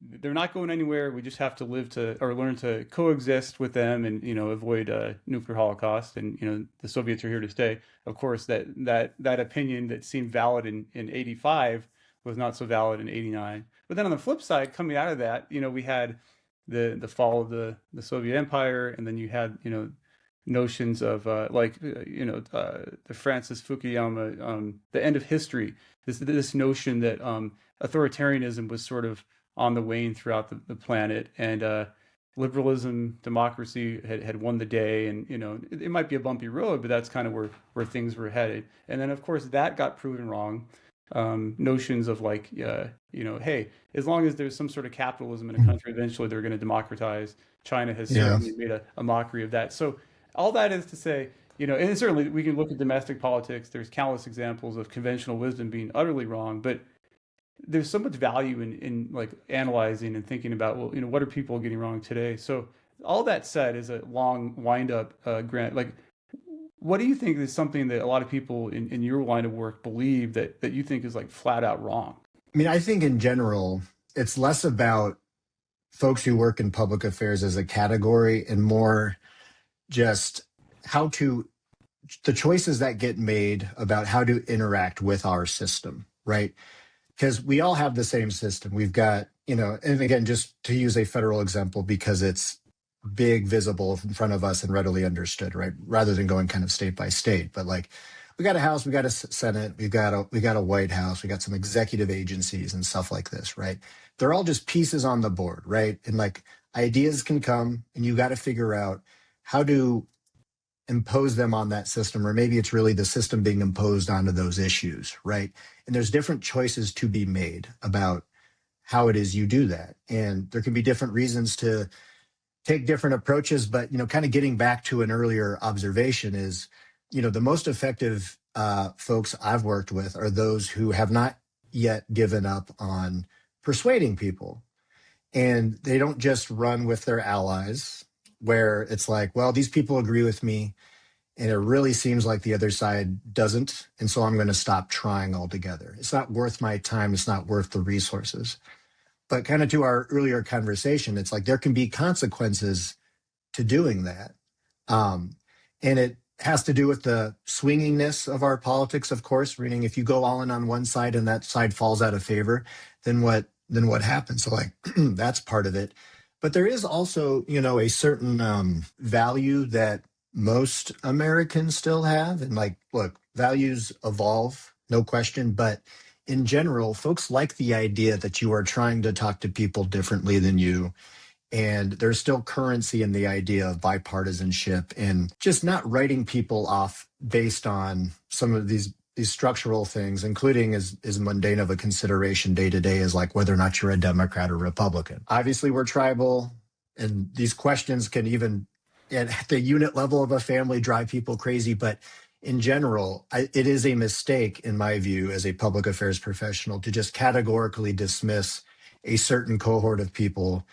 they're not going anywhere. We just have to learn to coexist with them, and avoid a nuclear holocaust. And the Soviets are here to stay. Of course, that opinion that seemed valid in '85 was not so valid in '89. But then on the flip side, coming out of that, we had the fall of the Soviet Empire, and then you had notions of the Francis Fukuyama, the end of history. This notion that authoritarianism was sort of on the wane throughout the planet, and liberalism, democracy had won the day. And it might be a bumpy road, but that's kind of where things were headed. And then of course that got proven wrong. Notions of like, hey, as long as there's some sort of capitalism in a country, eventually they're going to democratize. China has certainly made a mockery of that. So all that is to say, and certainly we can look at domestic politics. There's countless examples of conventional wisdom being utterly wrong, but there's so much value in like analyzing and thinking about, well, what are people getting wrong today? So all that said is a long wind up, Grant. Like, what do you think is something that a lot of people in your line of work believe that you think is like flat out wrong? I mean, I think in general, it's less about folks who work in public affairs as a category and more just the choices that get made about how to interact with our system, right? Because we all have the same system. We've got, and again, just to use a federal example, because it's big, visible in front of us and readily understood, right? Rather than going kind of state by state. But like, we got a House, we got a Senate, we got a White House, we got some executive agencies and stuff like this, right? They're all just pieces on the board, right? And like ideas can come and you got to figure out how to impose them on that system, or maybe it's really the system being imposed onto those issues, right? And there's different choices to be made about how it is you do that. And there can be different reasons to take different approaches, but kind of getting back to an earlier observation is, the most effective folks I've worked with are those who have not yet given up on persuading people. And they don't just run with their allies, where it's like, well, these people agree with me, and it really seems like the other side doesn't, and so I'm going to stop trying altogether. It's not worth my time. It's not worth the resources. But kind of to our earlier conversation, it's like there can be consequences to doing that. And it has to do with the swinginess of our politics, of course, meaning if you go all in on one side and that side falls out of favor, then what happens? So like that's part of it. But there is also, a certain value that most Americans still have. And like, look, values evolve, no question. But in general, folks like the idea that you are trying to talk to people differently than you. And there's still currency in the idea of bipartisanship and just not writing people off based on some of these structural things, including as mundane of a consideration day to day as like whether or not you're a Democrat or Republican. Obviously, we're tribal, and these questions can even at the unit level of a family drive people crazy. But in general, it is a mistake, in my view, as a public affairs professional to just categorically dismiss a certain cohort of people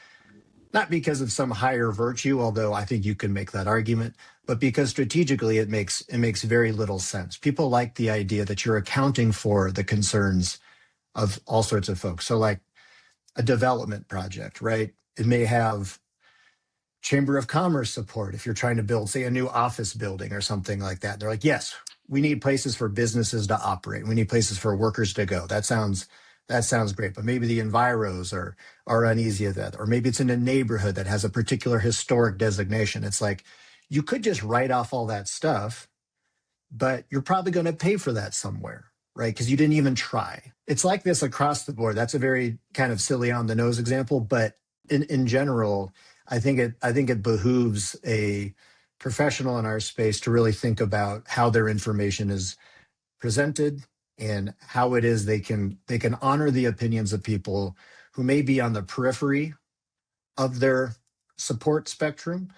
not because of some higher virtue, although I think you can make that argument, but because strategically it makes very little sense. People like the idea that you're accounting for the concerns of all sorts of folks. So like a development project, right? It may have Chamber of Commerce support if you're trying to build, say, a new office building or something like that. They're like, yes, we need places for businesses to operate. We need places for workers to go. That sounds great. But maybe the enviros are uneasy at that. Or maybe it's in a neighborhood that has a particular historic designation. It's like you could just write off all that stuff, but you're probably going to pay for that somewhere, right? Because you didn't even try. It's like this across the board. That's a very kind of silly on the nose example, but in general, I think it behooves a professional in our space to really think about how their information is presented and how it is they can honor the opinions of people who may be on the periphery of their support spectrum,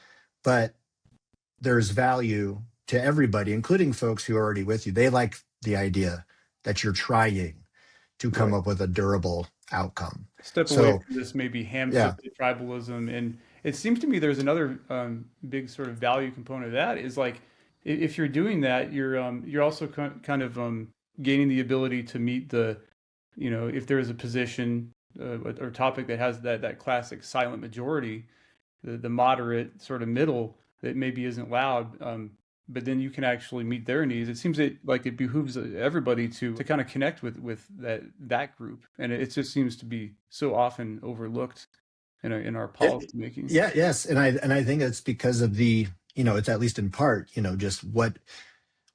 but there's value to everybody, including folks who are already with you. They like the idea that you're trying to come Right. up with a durable outcome. Step away So from this maybe yeah, ham-fisted tribalism, and it seems to me there's another big sort of value component of that is like if you're doing that, you're also kind of gaining the ability to meet the, if there is a position or topic that has that classic silent majority, the moderate sort of middle that maybe isn't loud, but then you can actually meet their needs. It seems like it behooves everybody to kind of connect with that group, and it just seems to be so often overlooked in our yeah, policy making. yeah, yes, and I think it's because of it's at least in part, just what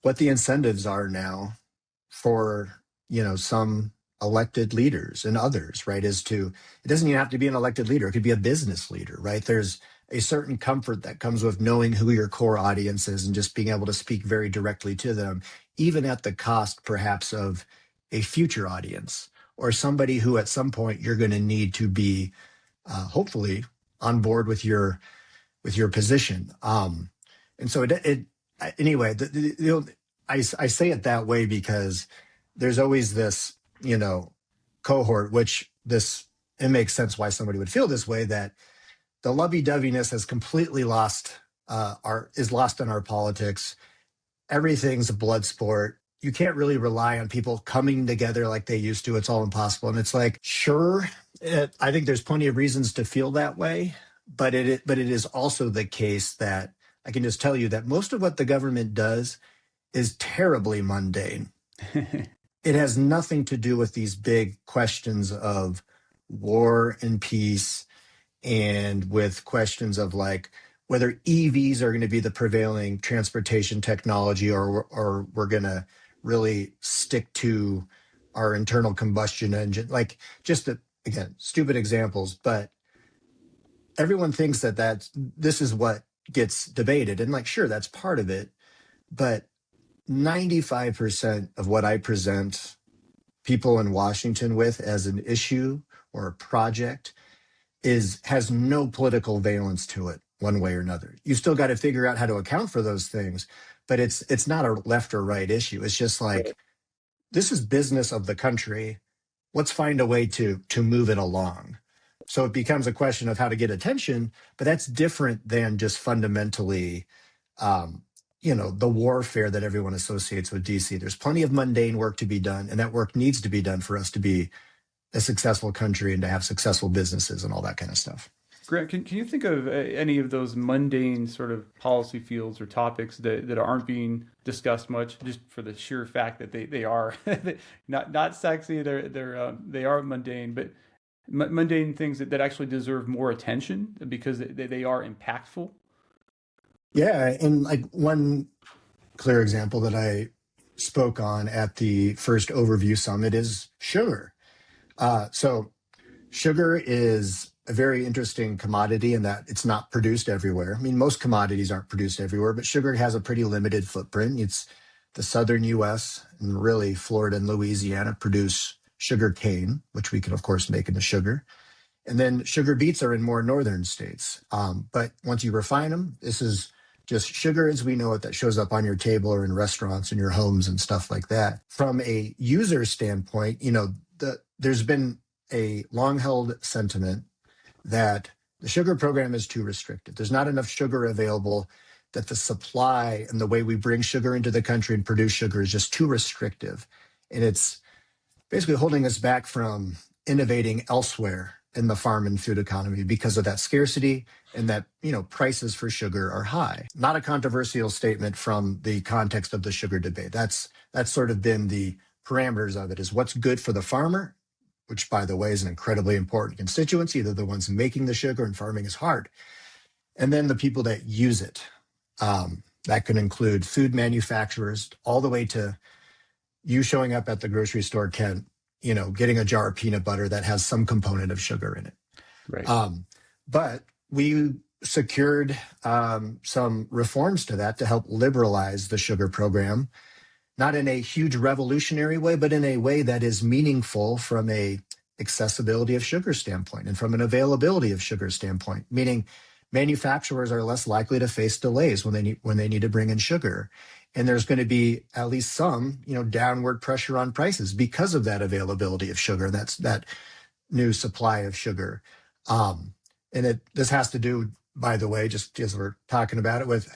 the incentives are now for some elected leaders and others, right? It doesn't even have to be an elected leader, it could be a business leader, right? There's a certain comfort that comes with knowing who your core audience is and just being able to speak very directly to them, even at the cost perhaps of a future audience or somebody who at some point you're going to need to be hopefully on board with your position. And so anyway, I say it that way because there's always this, cohort, which it makes sense why somebody would feel this way, that the lovey-doveyness has completely is lost in our politics. Everything's a blood sport. You can't really rely on people coming together like they used to. It's all impossible. And it's like, sure, I think there's plenty of reasons to feel that way, but it is also the case that I can just tell you that most of what the government does is terribly mundane. It has nothing to do with these big questions of war and peace and with questions of like whether EVs are going to be the prevailing transportation technology or we're going to really stick to our internal combustion engine. Like just again, stupid examples, but everyone thinks that this is what gets debated. And like, sure, that's part of it, but 95% of what I present people in Washington with as an issue or a project has no political valence to it one way or another. You still got to figure out how to account for those things, but it's not a left or right issue. It's just like this is business of the country. Let's find a way to move it along. So it becomes a question of how to get attention, but that's different than just fundamentally the warfare that everyone associates with DC. There's plenty of mundane work to be done, and that work needs to be done for us to be a successful country and to have successful businesses and all that kind of stuff. Grant, can you think of any of those mundane sort of policy fields or topics that aren't being discussed much, just for the sheer fact that they are not sexy, they are mundane, but mundane things that actually deserve more attention because they are impactful? Yeah, and like one clear example that I spoke on at the first overview summit is sugar. So sugar is a very interesting commodity in that it's not produced everywhere. I mean, most commodities aren't produced everywhere, but sugar has a pretty limited footprint. It's the southern US and really Florida and Louisiana produce sugar cane, which we can, of course, make into sugar. And then sugar beets are in more northern states. But once you refine them, this is just sugar as we know it that shows up on your table or in restaurants and your homes and stuff like that. From a user standpoint, there's been a long held sentiment that The sugar program is too restrictive. There's not enough sugar available, that the supply and the way we bring sugar into the country and produce sugar is just too restrictive. And it's basically holding us back from innovating elsewhere in the farm and food economy because of that scarcity and that, prices for sugar are high. Not a controversial statement from the context of the sugar debate. That's sort of been the parameters of it, is what's good for the farmer, which, by the way, is an incredibly important constituency. They're the ones making the sugar, and farming is hard. And then the people that use it. That could include food manufacturers, all the way to you showing up at the grocery store, Kent, getting a jar of peanut butter that has some component of sugar in it. Right. But we secured some reforms to that to help liberalize the sugar program, not in a huge revolutionary way, but in a way that is meaningful from a accessibility of sugar standpoint and from an availability of sugar standpoint, meaning manufacturers are less likely to face delays when they need to bring in sugar. And there's going to be at least some, downward pressure on prices because of that availability of sugar. That's that new supply of sugar. This has to do, by the way, just as we're talking about it, with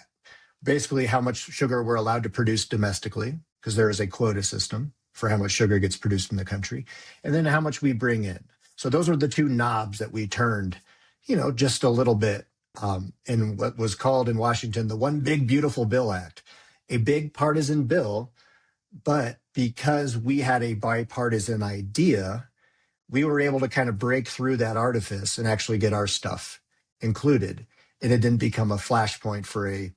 basically how much sugar we're allowed to produce domestically, because there is a quota system for how much sugar gets produced in the country, and then how much we bring in. So those are the two knobs that we turned, just a little bit in what was called in Washington the One Big Beautiful Bill Act, a big partisan bill. But because we had a bipartisan idea, we were able to kind of break through that artifice and actually get our stuff included. And it didn't become a flashpoint for a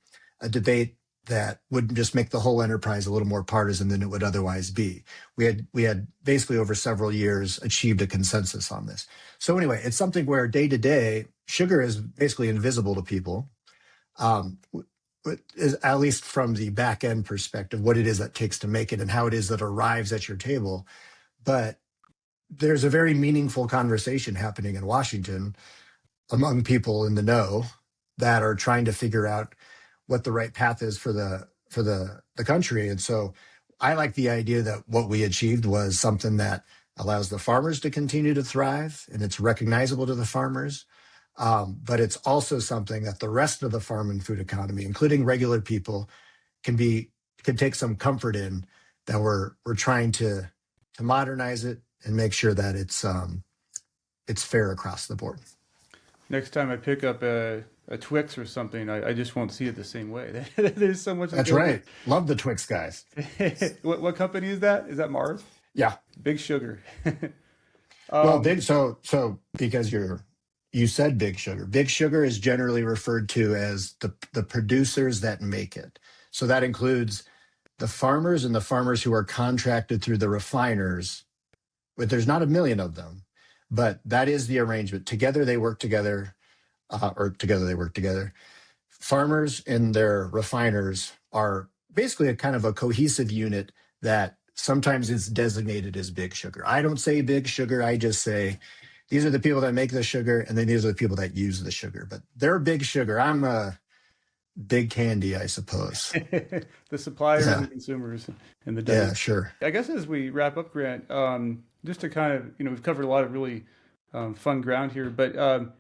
debate that would just make the whole enterprise a little more partisan than it would otherwise be. We had basically over several years achieved a consensus on this. So anyway, it's something where day to day, sugar is basically invisible to people, is, at least from the back end perspective, what it is that takes to make it and how it is that arrives at your table. But there's a very meaningful conversation happening in Washington among people in the know that are trying to figure out what the right path is for the country. And so I like the idea that what we achieved was something that allows the farmers to continue to thrive, and it's recognizable to the farmers. But it's also something that the rest of the farm and food economy, including regular people, can take some comfort in, that we're trying to modernize it and make sure that it's fair across the board. Next time I pick up a Twix or something, I just won't see it the same way. There's so much. That's right. Love the Twix guys. What company is that? Is that Mars? Yeah. Big Sugar. Well, so because you said Big Sugar. Big Sugar is generally referred to as the producers that make it. So that includes the farmers and the farmers who are contracted through the refiners. But there's not a million of them, but that is the arrangement. Together they work together. Farmers and their refiners are basically a kind of a cohesive unit that sometimes is designated as Big Sugar. I don't say Big Sugar. I just say these are the people that make the sugar, and then these are the people that use the sugar. But they're Big Sugar. I'm a Big Candy, I suppose. The suppliers and the consumers and the yeah, sure. I guess as we wrap up, Grant, just to kind of, we've covered a lot of really fun ground here, but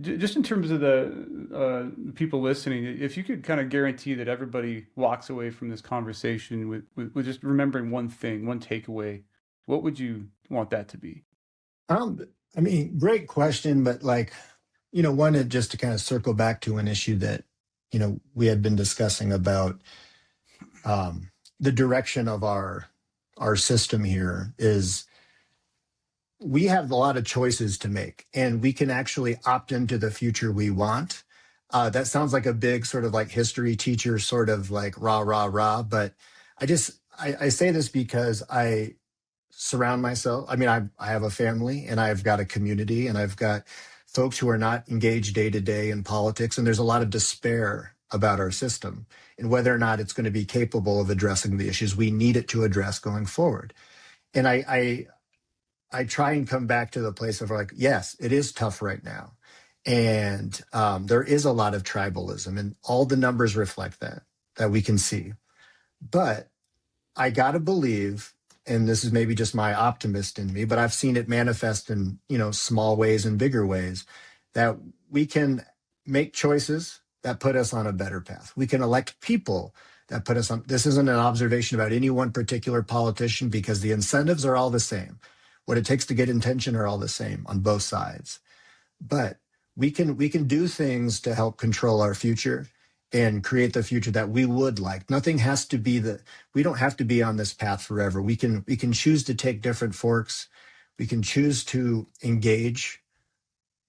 just in terms of the people listening, if you could kind of guarantee that everybody walks away from this conversation with just remembering one thing, one takeaway, what would you want that to be? Great question, but wanted just to kind of circle back to an issue that, we had been discussing about the direction of our system here is we have a lot of choices to make, and we can actually opt into the future we want. That sounds like a big sort of like history teacher, sort of like rah, rah, rah. But I say this because I surround myself. I have a family, and I've got a community, and I've got folks who are not engaged day to day in politics. And there's a lot of despair about our system and whether or not it's going to be capable of addressing the issues we need it to address going forward. And I try and come back to the place of like, yes, it is tough right now. And there is a lot of tribalism, and all the numbers reflect that we can see. But I got to believe, and this is maybe just my optimist in me, but I've seen it manifest in, small ways and bigger ways, that we can make choices that put us on a better path. We can elect people that put us on. This isn't an observation about any one particular politician because the incentives are all the same. What it takes to get intention are all the same on both sides. But we can do things to help control our future and create the future that we would like. Nothing has to be the we don't have to be on this path forever. We can choose to take different forks. We can choose to engage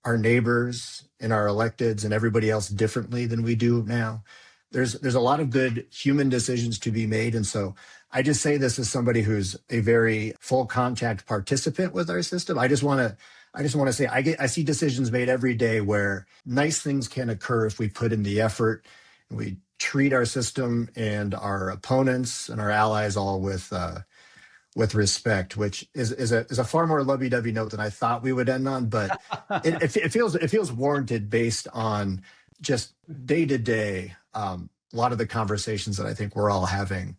our neighbors and our electeds and everybody else differently than we do now. There's a lot of good human decisions to be made. And so I just say this as somebody who's a very full contact participant with our system. I just want to say I see decisions made every day where nice things can occur if we put in the effort and we treat our system and our opponents and our allies all with respect, which is a far more lovey-dovey note than I thought we would end on, but it feels warranted based on just day to day, a lot of the conversations that I think we're all having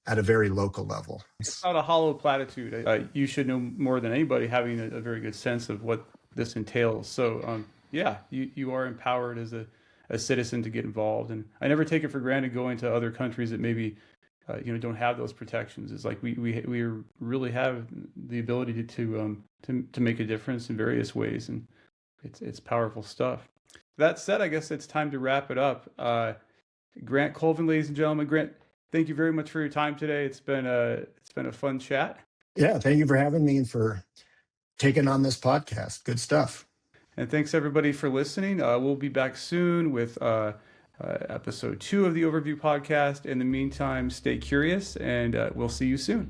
at a very local level. It's not a hollow platitude. You should know more than anybody, having a very good sense of what this entails. So, yeah, you are empowered as a citizen to get involved, and I never take it for granted going to other countries that maybe don't have those protections. It's like we really have the ability to make a difference in various ways, and it's powerful stuff. That said, I guess it's time to wrap it up. Grant Colvin, ladies and gentlemen. Grant, thank you very much for your time today. It's been a fun chat. Yeah, thank you for having me and for taking on this podcast. Good stuff. And thanks everybody for listening. We'll be back soon with episode 2 of the Overview podcast. In the meantime, stay curious, and we'll see you soon.